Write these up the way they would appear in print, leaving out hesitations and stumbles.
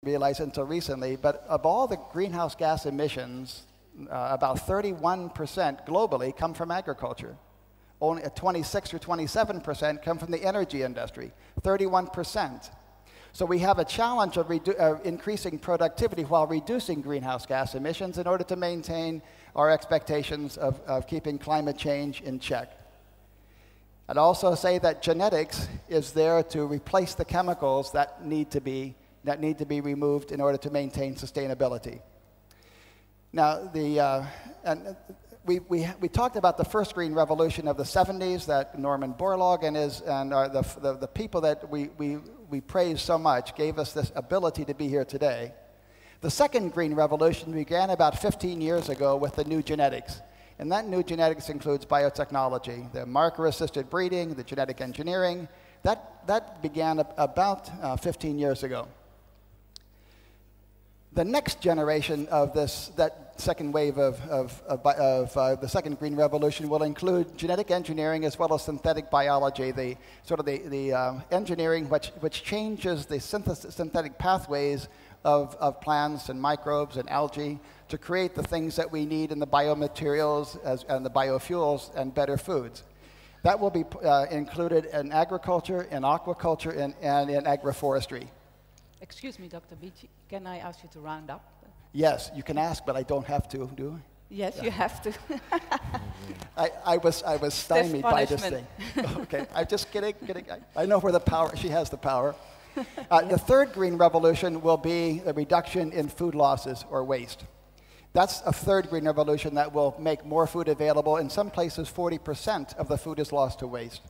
realize it until recently, but of all the greenhouse gas emissions, about 31% globally come from agriculture. Only 26 or 27% come from the energy industry, 31%. So we have a challenge of increasing productivity while reducing greenhouse gas emissions in order to maintain our expectations of keeping climate change in check. I'd also say that genetics is there to replace the chemicals that need to be removed in order to maintain sustainability. Now, we talked about the first green revolution of the 70s, that Norman Borlaug and the people that we praise so much gave us this ability to be here today. The second green revolution began about 15 years ago with the new genetics. And that new genetics includes biotechnology, the marker-assisted breeding, the genetic engineering. That began about 15 years ago. The next generation of that second wave of the second green revolution will include genetic engineering as well as synthetic biology, the engineering which changes the synthetic pathways of plants and microbes and algae to create the things that we need in the biomaterials and the biofuels and better foods. That will be included in agriculture, in aquaculture, and in agroforestry. Excuse me, Dr. Beachy, can I ask you to round up? Yes, you can ask, but I don't have to, do I? Yes, yeah. You have to. I was stymied by this thing. Okay, I'm just kidding. I know where the power, she has the power. The third green revolution will be a reduction in food losses or waste. That's a third green revolution that will make more food available. In some places, 40% of the food is lost to waste.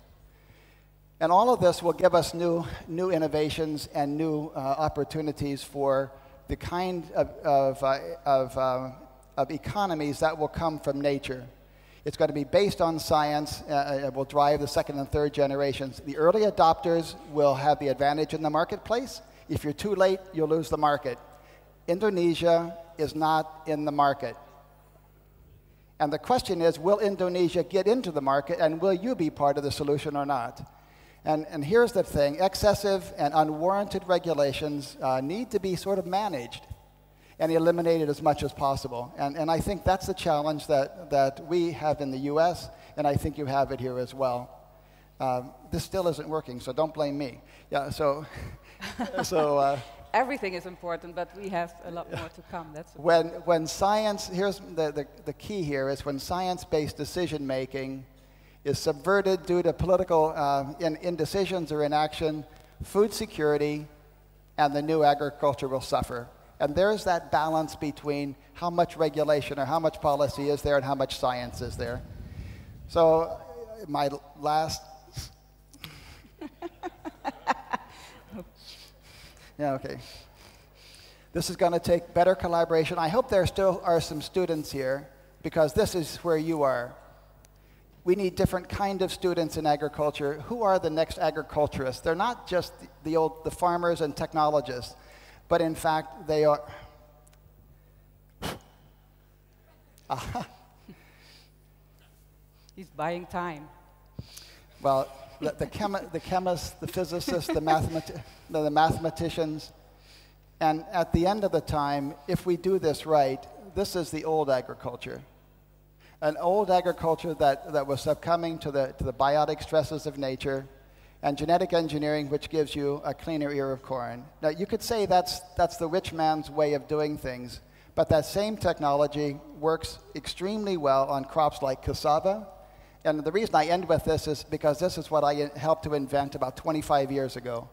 And all of this will give us new innovations and new opportunities for the kind of economies that will come from nature. It's going to be based on science. It will drive the second and third generations. The early adopters will have the advantage in the marketplace. If you're too late, you'll lose the market. Indonesia is not in the market. And the question is, will Indonesia get into the market, and will you be part of the solution or not? And here's the thing, excessive and unwarranted regulations need to be sort of managed and eliminated as much as possible. And I think that's the challenge that we have in the US, and I think you have it here as well. This still isn't working, so don't blame me. Yeah, so everything is important, but we have a lot more to come. That's when science, here's the key here is when science-based decision-making is subverted due to political indecisions or inaction, food security and the new agriculture will suffer. And there's that balance between how much regulation or how much policy is there and how much science is there. So my last... Yeah, okay. This is going to take better collaboration. I hope there still are some students here, because this is where you are. We need different kind of students in agriculture. Who are the next agriculturists? They're not just the farmers and technologists, but in fact they are. He's buying time. Well, the chemists, the physicists, the mathematicians, and at the end of the time, if we do this right, this is the old agriculture. An old agriculture that was succumbing to the biotic stresses of nature, and genetic engineering, which gives you a cleaner ear of corn. Now, you could say that's the rich man's way of doing things, but that same technology works extremely well on crops like cassava. And the reason I end with this is because this is what I helped to invent about 25 years ago.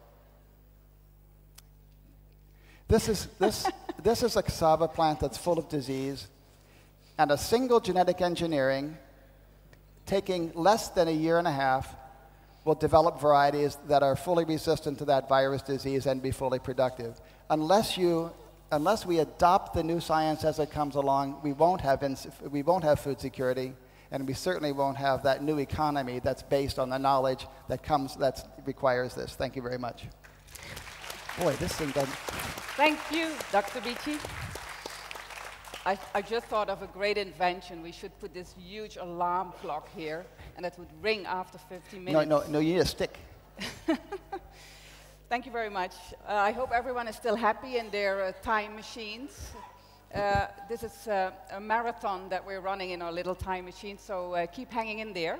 This is a cassava plant that's full of disease. And a single genetic engineering, taking less than a year and a half, will develop varieties that are fully resistant to that virus disease and be fully productive. Unless we adopt the new science as it comes along, we won't have food security, and we certainly won't have that new economy that's based on the knowledge that requires this. Thank you very much. Boy, this thing doesn't... Thank you, Dr. Beachy. I just thought of a great invention. We should put this huge alarm clock here, and it would ring after 50 minutes. No, you need a stick. Thank you very much. I hope everyone is still happy in their time machines. This is a marathon that we're running in our little time machine, so keep hanging in there.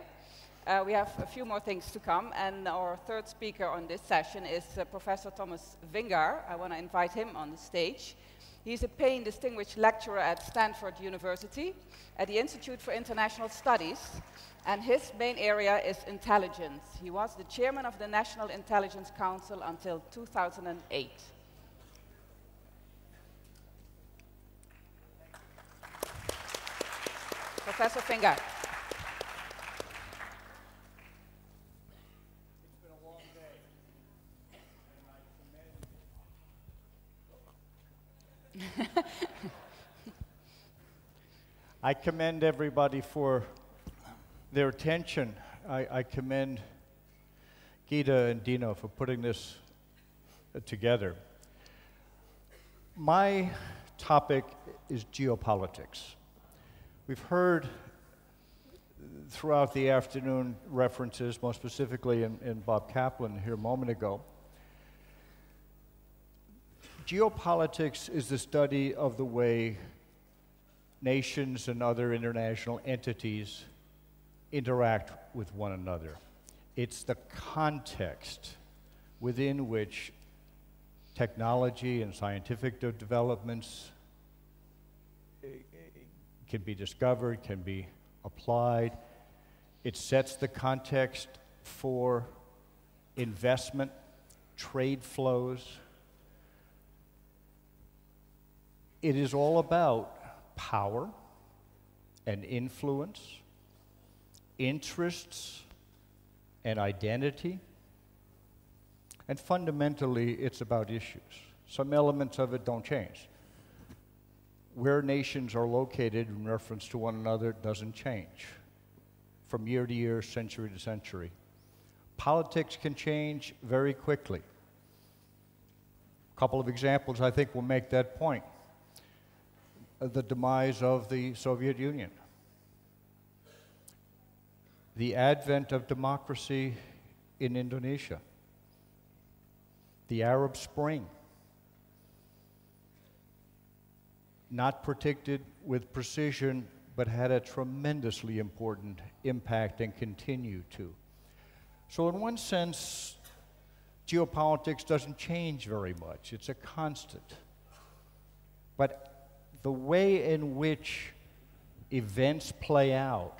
We have a few more things to come, and our third speaker on this session is Professor Thomas Vingar. I want to invite him on the stage. He's a Payne Distinguished Lecturer at Stanford University at the Institute for International Studies, and his main area is intelligence. He was the chairman of the National Intelligence Council until 2008. Professor Vingar. I commend everybody for their attention. I commend Gita and Dino for putting this together. My topic is geopolitics. We've heard throughout the afternoon references, most specifically in Bob Kaplan here a moment ago. Geopolitics is the study of the way nations and other international entities interact with one another. It's the context within which technology and scientific developments can be discovered, can be applied. It sets the context for investment, trade flows. It is all about power and influence, interests and identity, and fundamentally it's about issues. Some elements of it don't change. Where nations are located in reference to one another doesn't change from year to year, century to century. Politics can change very quickly. A couple of examples I think will make that point. The demise of the Soviet Union, the advent of democracy in Indonesia, the Arab Spring, not predicted with precision, but had a tremendously important impact and continue to. So in one sense, geopolitics doesn't change very much. It's a constant. But the way in which events play out,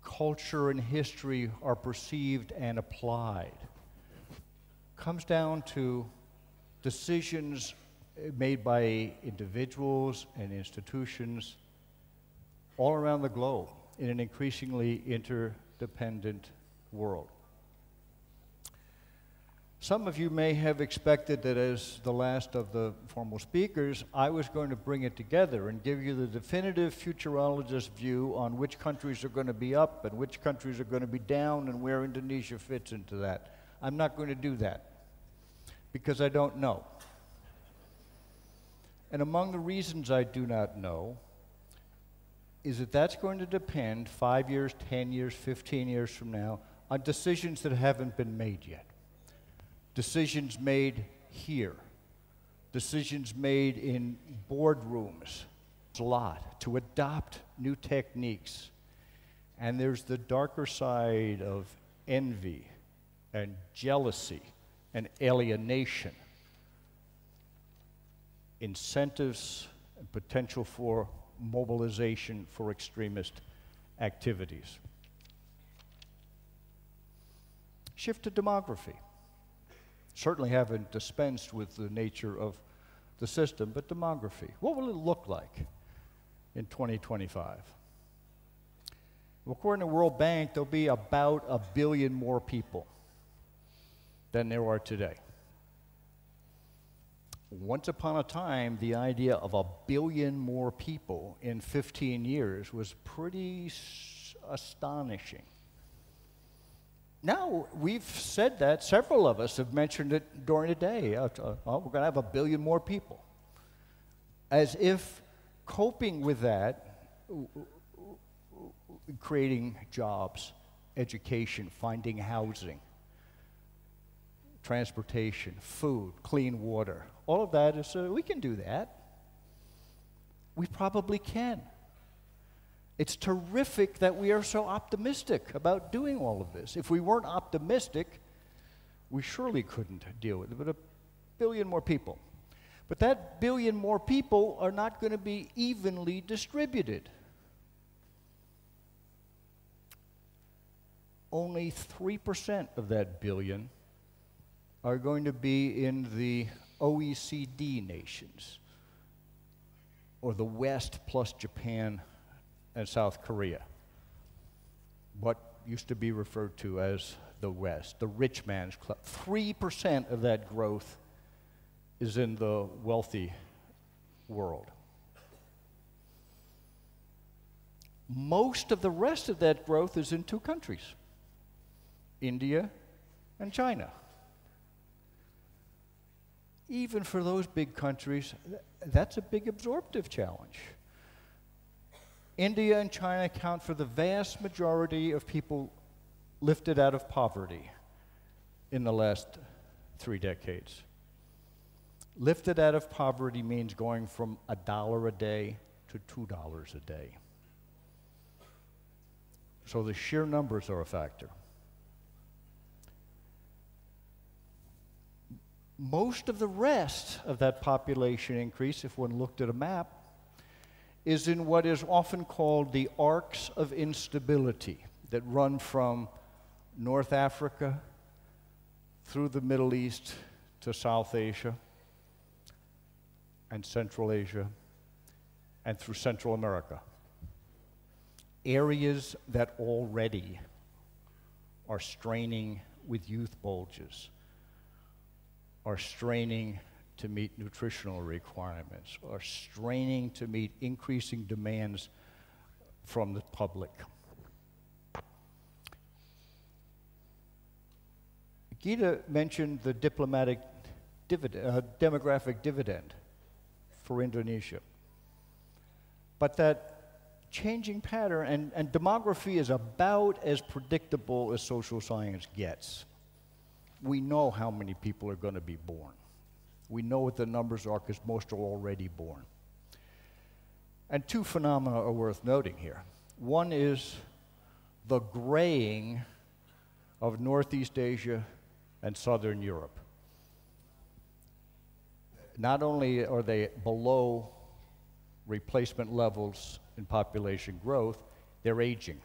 culture and history are perceived and applied, comes down to decisions made by individuals and institutions all around the globe in an increasingly interdependent world. Some of you may have expected that as the last of the formal speakers, I was going to bring it together and give you the definitive futurologist view on which countries are going to be up and which countries are going to be down and where Indonesia fits into that. I'm not going to do that because I don't know. And among the reasons I do not know is that that's going to depend 5 years, 10 years, 15 years from now on decisions that haven't been made yet. Decisions made here, decisions made in boardrooms, a lot, to adopt new techniques. And there's the darker side of envy and jealousy and alienation, incentives and potential for mobilization for extremist activities. Shift to demography. Certainly haven't dispensed with the nature of the system, but demography. What will it look like in 2025? Well, according to the World Bank, there'll be about 1 billion more people than there are today. Once upon a time, the idea of 1 billion more people in 15 years was pretty astonishing. Now, we've said that, several of us have mentioned it during the day. We're going to have 1 billion more people. As if coping with that, creating jobs, education, finding housing, transportation, food, clean water. All of that is, we can do that. We probably can. It's terrific that we are so optimistic about doing all of this. If we weren't optimistic, we surely couldn't deal with it. But 1 billion more people. But that 1 billion more people are not going to be evenly distributed. Only 3% of that billion are going to be in the OECD nations, or the West plus Japan and South Korea, what used to be referred to as the West, the rich man's club. 3% of that growth is in the wealthy world. Most of the rest of that growth is in 2 countries, India and China. Even for those big countries, that's a big absorptive challenge. India and China account for the vast majority of people lifted out of poverty in the last 3 decades. Lifted out of poverty means going from $1 a day to $2 a day. So the sheer numbers are a factor. Most of the rest of that population increase, if one looked at a map, is in what is often called the arcs of instability that run from North Africa through the Middle East to South Asia and Central Asia and through Central America. Areas that already are straining with youth bulges, are straining to meet nutritional requirements, are straining to meet increasing demands from the public. Gita mentioned the demographic dividend for Indonesia. But that changing pattern, and demography is about as predictable as social science gets. We know how many people are going to be born. We know what the numbers are because most are already born. And 2 phenomena are worth noting here. One is the graying of Northeast Asia and Southern Europe. Not only are they below replacement levels in population growth, they're aging.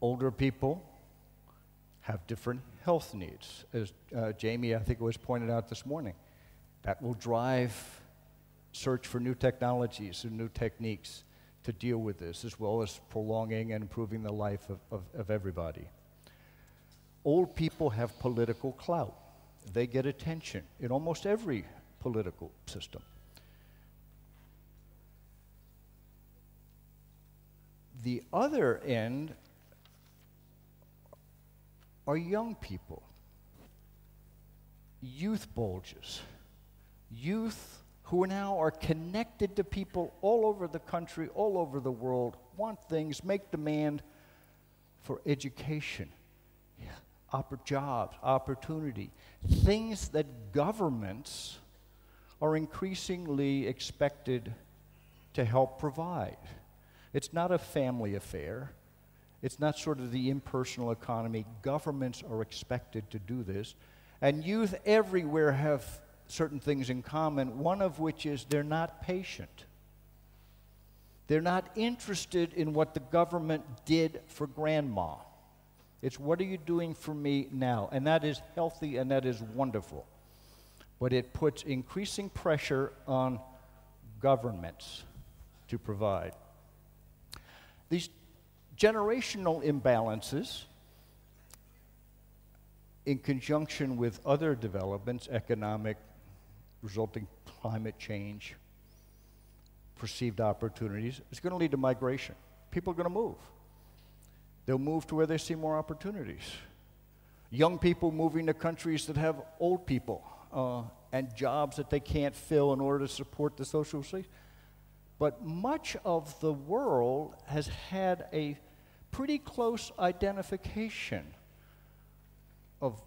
Older people have different health needs. As Jamie, I think it was pointed out this morning, that will drive search for new technologies and new techniques to deal with this, as well as prolonging and improving the life of everybody. Old people have political clout. They get attention in almost every political system. The other end are young people, youth bulges, youth who now are connected to people all over the country, all over the world, want things, make demand for education, jobs, opportunity, things that governments are increasingly expected to help provide. It's not a family affair. It's not sort of the impersonal economy. Governments are expected to do this. And youth everywhere have certain things in common, one of which is they're not patient. They're not interested in what the government did for grandma. It's what are you doing for me now? And that is healthy and that is wonderful. But it puts increasing pressure on governments to provide. These generational imbalances, in conjunction with other developments, economic, resulting climate change, perceived opportunities, is going to lead to migration. People are going to move. They'll move to where they see more opportunities. Young people moving to countries that have old people and jobs that they can't fill in order to support the social safety. But much of the world has had a pretty close identification of